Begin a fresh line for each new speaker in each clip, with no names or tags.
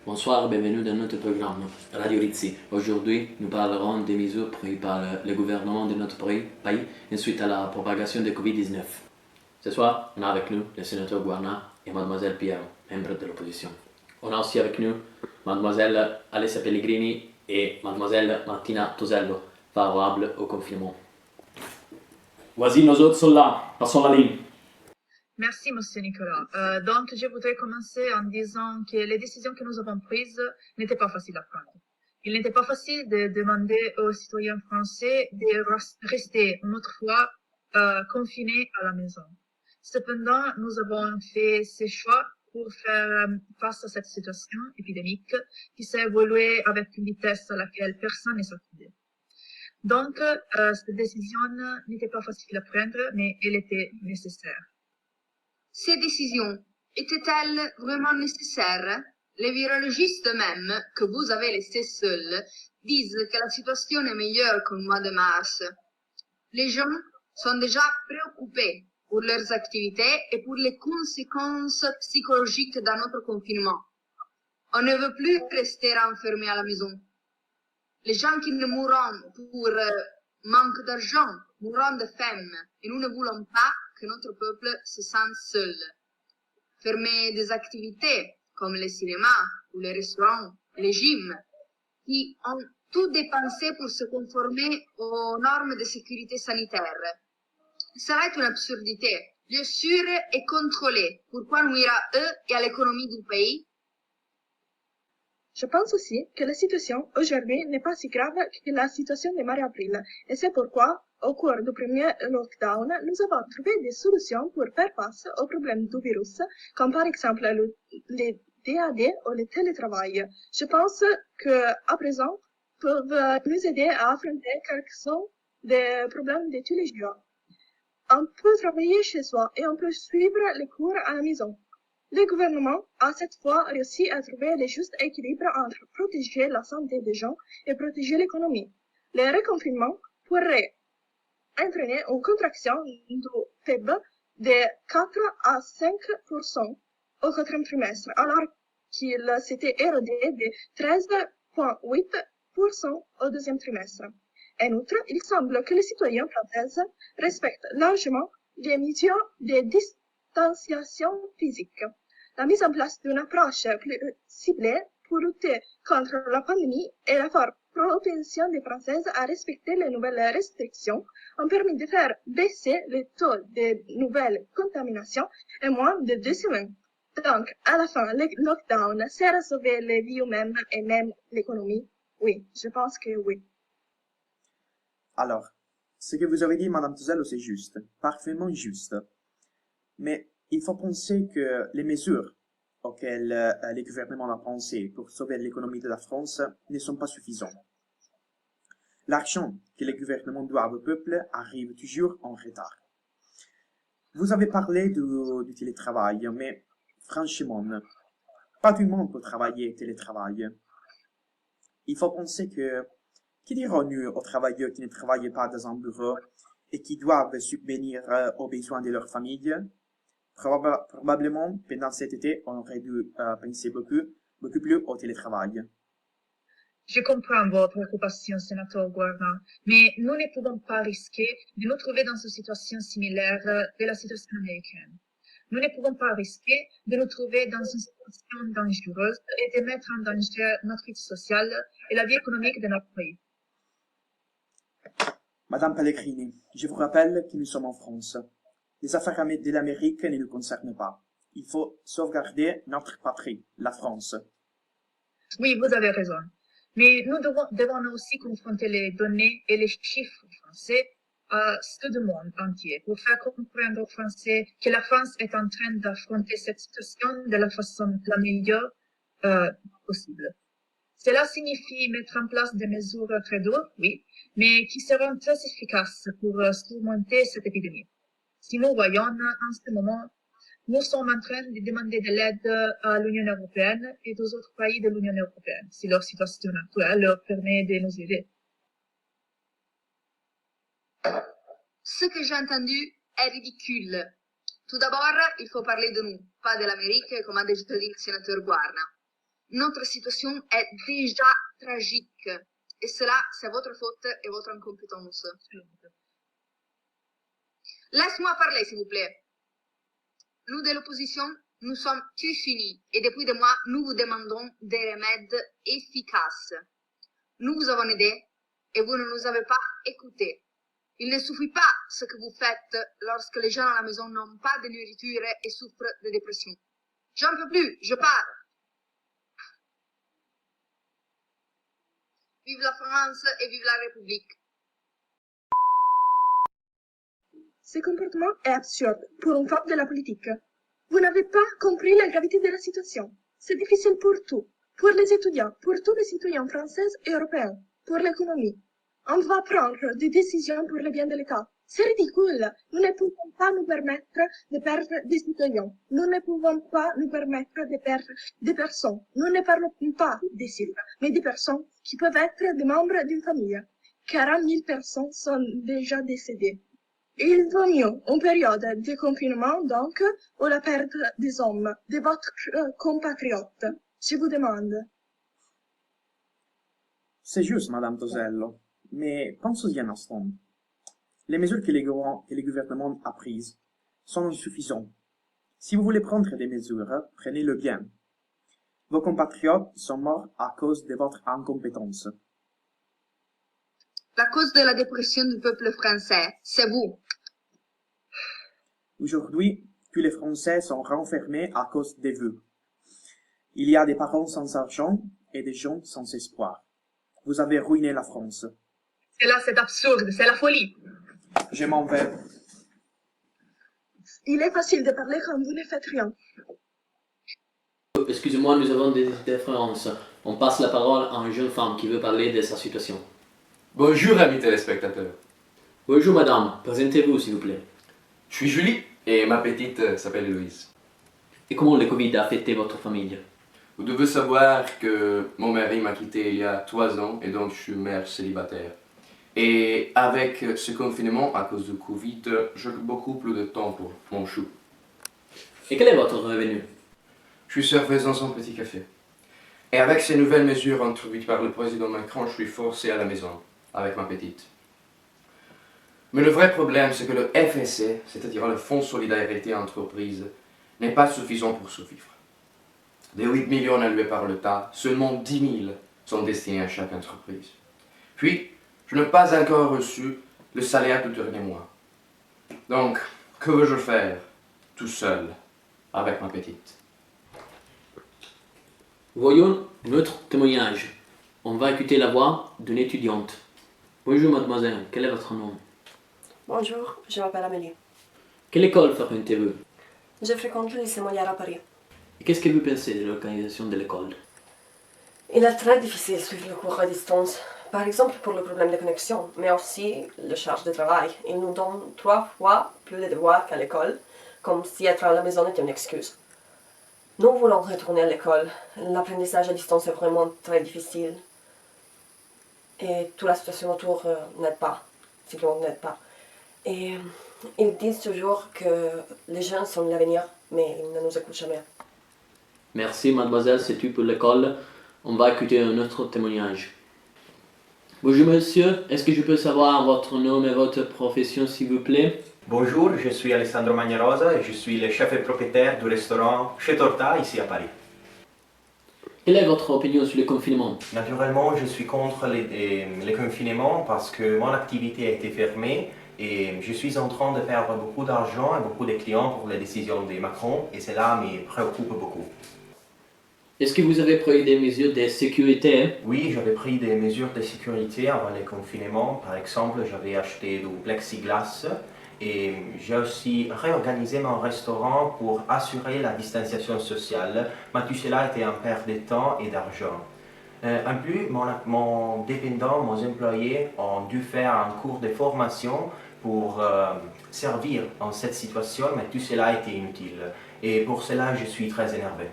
Bonsoir, bienvenue dans notre programme Radio Rizzi. Aujourd'hui, nous parlerons des mesures prises par le gouvernement de notre pays suite à la propagation de Covid-19. Ce soir, on a avec nous le sénateur Guarna et mademoiselle Piero, membres de l'opposition. On a aussi avec nous mademoiselle Alessia Pellegrini et mademoiselle Martina Tosello, favorables au confinement.
Voici nos autres soldats, passons la ligne.
Merci, Monsieur Nicolas. Donc, je voudrais commencer en disant que les décisions que nous avons prises n'étaient pas faciles à prendre. Il n'était pas facile de demander aux citoyens français de rester une autre fois confinés à la maison. Cependant, nous avons fait ces choix pour faire face à cette situation épidémique qui s'est évoluée avec une vitesse à laquelle personne ne s'attendait. Donc, cette décision n'était pas facile à prendre, mais elle était nécessaire.
Ces décisions étaient-elles vraiment nécessaires? Les virologistes même, que vous avez laissés seuls, disent que la situation est meilleure qu'au mois de mars. Les gens sont déjà préoccupés pour leurs activités et pour les conséquences psychologiques de notre confinement. On ne veut plus rester enfermés à la maison. Les gens qui ne mourront pour manque d'argent mourront de faim et nous ne voulons pas que notre peuple se sente seul. Fermer des activités comme les cinémas ou les restaurants, les gyms, qui ont tout dépensé pour se conformer aux normes de sécurité sanitaire. Serait une absurdité. Lieu sûr et contrôlé. Pourquoi nuire à eux et à l'économie du pays?
Je pense aussi que la situation aujourd'hui n'est pas si grave que la situation de mars-avril, et c'est pourquoi, au cours du premier lockdown, nous avons trouvé des solutions pour faire face aux problèmes du virus, comme par exemple les DAD ou le télétravail. Je pense qu'à présent, peuvent nous aider à affronter quelques-uns des problèmes de tous les jours. On peut travailler chez soi et on peut suivre les cours à la maison. Le gouvernement a cette fois réussi à trouver le juste équilibre entre protéger la santé des gens et protéger l'économie. Le reconfinement pourrait entraîner une contraction du PIB de 4 à 5% au quatrième trimestre, alors qu'il s'était érodé de 13,8% au deuxième trimestre. En outre, il semble que les citoyens français respectent largement les mesures de distanciation physique. La mise en place d'une approche plus ciblée pour lutter contre la pandémie et la forte propension des Françaises à respecter les nouvelles restrictions ont permis de faire baisser le taux de nouvelles contaminations en moins de 2 semaines. Donc, à la fin, le lockdown sert à sauver les vies humaines et même l'économie? Oui, je pense que oui.
Alors, ce que vous avez dit, Madame Tosello, c'est juste, parfaitement juste. Mais il faut penser que les mesures auxquelles les gouvernements ont pensé pour sauver l'économie de la France ne sont pas suffisantes. L'argent que les gouvernements doivent au peuple arrive toujours en retard. Vous avez parlé du télétravail, mais franchement, pas tout le monde peut travailler télétravail. Il faut penser que, qui dirons-nous aux travailleurs qui ne travaillent pas dans un bureau et qui doivent subvenir aux besoins de leur famille? Probablement, pendant cet été, on aurait dû penser beaucoup plus au télétravail.
Je comprends vos préoccupations, sénateur Guarna, mais nous ne pouvons pas risquer de nous trouver dans une situation similaire de la situation américaine. Nous ne pouvons pas risquer de nous trouver dans une situation dangereuse et de mettre en danger notre vie sociale et la vie économique de notre pays.
Madame Pellegrini, je vous rappelle que nous sommes en France. Les affaires de l'Amérique ne nous concernent pas. Il faut sauvegarder notre patrie, la France.
Oui, vous avez raison. Mais nous devons aussi confronter les données et les chiffres français à ceux du monde entier pour faire comprendre aux Français que la France est en train d'affronter cette situation de la façon la meilleure possible. Cela signifie mettre en place des mesures très dures, oui, mais qui seront très efficaces pour surmonter cette épidémie. Si nous voyons en ce moment, nous sommes en train de demander de l'aide à l'Union européenne et aux autres pays de l'Union européenne, si leur situation actuelle leur permet de nous aider.
Ce que j'ai entendu est ridicule. Tout d'abord, il faut parler de nous, pas de l'Amérique, comme a déjà dit le sénateur Guarna. Notre situation est déjà tragique. Et cela, c'est votre faute et votre incompétence. Laisse-moi parler, s'il vous plaît. Nous, de l'opposition, nous sommes tous unis. Et depuis des mois, nous vous demandons des remèdes efficaces. Nous vous avons aidé et vous ne nous avez pas écoutés. Il ne suffit pas ce que vous faites lorsque les gens à la maison n'ont pas de nourriture et souffrent de dépression. J'en peux plus, je pars. Vive la France et vive la République.
Ce comportement est absurde pour une femme de la politique. Vous n'avez pas compris la gravité de la situation. C'est difficile pour tout. Pour les étudiants, pour tous les citoyens français et européens, pour l'économie. On va prendre des décisions pour le bien de l'État. C'est ridicule. Nous ne pouvons pas nous permettre de perdre des citoyens. Nous ne pouvons pas nous permettre de perdre des personnes. Nous ne parlons pas des cibles, mais des personnes qui peuvent être des membres d'une famille. 40 000 personnes sont déjà décédées. Il vaut mieux une période de confinement, donc, ou la perte des hommes, de votre compatriote. Je vous demande.
C'est juste, Madame Tosello, mais pensez-y un instant. Les mesures que le gouvernement a prises sont insuffisantes. Si vous voulez prendre des mesures, prenez-le bien. Vos compatriotes sont morts à cause de votre incompétence.
La cause de la dépression du peuple français, c'est vous.
Aujourd'hui, tous les Français sont renfermés à cause des vœux. Il y a des parents sans argent et des gens sans espoir. Vous avez ruiné la France.
C'est absurde, c'est la folie.
Je m'en vais.
Il est facile de parler quand vous ne faites rien.
Excusez-moi, nous avons des différences. On passe la parole à une jeune femme qui veut parler de sa situation.
Bonjour amis téléspectateurs.
Bonjour madame, présentez-vous s'il vous plaît.
Je suis Julie et ma petite s'appelle Louise.
Et comment le Covid a affecté votre famille?
Vous devez savoir que mon mari m'a quitté il y a 3 ans et donc je suis mère célibataire. Et avec ce confinement à cause du Covid, j'ai beaucoup plus de temps pour mon chou.
Et quel est votre revenu?
Je suis serveuse dans un petit café. Et avec ces nouvelles mesures introduites par le président Macron, je suis forcé à la maison avec ma petite. Mais le vrai problème, c'est que le FSE, c'est-à-dire le Fonds Solidarité Entreprise, n'est pas suffisant pour survivre. Des 8 millions alloués par l'État, seulement 10 000 sont destinés à chaque entreprise. Puis, je n'ai pas encore reçu le salaire du dernier mois. Donc, que veux-je faire, tout seul, avec ma petite?
Voyons notre témoignage. On va écouter la voix d'une étudiante. Bonjour mademoiselle, quel est votre nom?
Bonjour, je m'appelle Amélie.
Quelle école fréquentez-vous?
Je fréquente le lycée Molière à Paris.
Et qu'est-ce que vous pensez de l'organisation de l'école?
Il est très difficile de suivre le cours à distance, par exemple pour le problème de connexion, mais aussi la charge de travail. Ils nous donnent 3 fois plus de devoirs qu'à l'école, comme si être à la maison était une excuse. Nous voulons retourner à l'école. L'apprentissage à distance est vraiment très difficile. Et toute la situation autour n'aide pas. Simplement n'aide pas. Et ils disent toujours que les jeunes sont l'avenir, mais ils ne nous écoutent jamais.
Merci mademoiselle, c'est tout pour l'école. On va écouter un autre témoignage. Bonjour monsieur, est-ce que je peux savoir votre nom et votre profession s'il vous plaît?
Bonjour, je suis Alessandro Magnarosa et je suis le chef et propriétaire du restaurant Chez Torta ici à Paris.
Quelle est votre opinion sur le confinement?
Naturellement, je suis contre les confinements parce que mon activité a été fermée et je suis en train de perdre beaucoup d'argent et beaucoup de clients pour les décisions de Macron et cela me préoccupe beaucoup.
Est-ce que vous avez pris des mesures de sécurité?
Oui, j'avais pris des mesures de sécurité avant le confinement. Par exemple, j'avais acheté du plexiglas et j'ai aussi réorganisé mon restaurant pour assurer la distanciation sociale. Mais tout cela était en perte de temps et d'argent. En plus, mon dépendant, mes employés ont dû faire un cours de formation pour servir en cette situation, mais tout cela a été inutile. Et pour cela, je suis très énervé.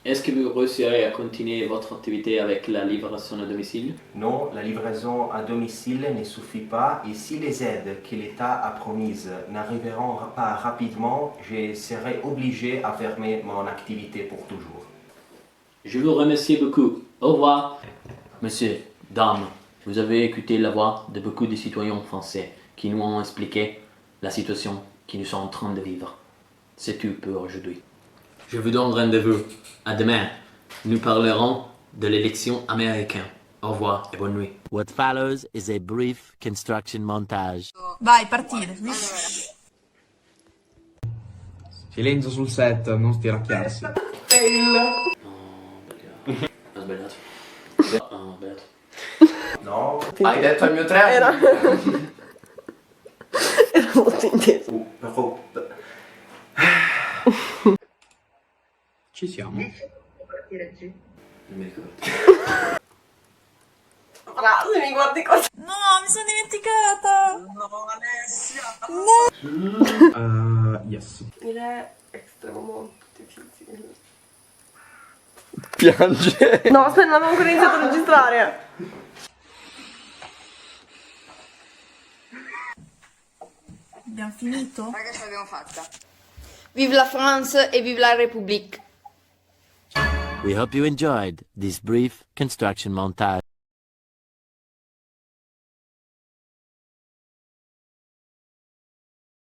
Est-ce que vous réussirez à continuer votre activité avec la livraison à domicile?
Non, la livraison à domicile ne suffit pas et si les aides que l'État a promises n'arriveront pas rapidement, je serai obligé à fermer mon activité pour toujours.
Je vous remercie beaucoup. Au revoir. Monsieur, dame, vous avez écouté la voix de beaucoup de citoyens français qui nous ont expliqué la situation que nous sommes en train de vivre. C'est tout pour aujourd'hui. Je vous donne rendez-vous à demain. Nous parlerons de l'élection américaine. Au revoir et bonne nuit.
What follows is a brief construction montage.
Vai, partire.
Silenzio sul set, non stiracchiarsi.
Ho sbagliato. Ho sbagliato.
No.
Hai detto il mio tre?
Era molto intenso.
Però...
Ci siamo.
Partire G.
Non mi ricordo.
Frase, mi guardi così.
No, mi sono dimenticata.
Yes.
Il è estremamente difficile.
Piange.
No, aspetta, non avevo ancora iniziato a registrare.
Abbiamo finito?
Raga, ce l'abbiamo fatta. Vive la France e vive la République.
We hope you enjoyed this brief construction montage.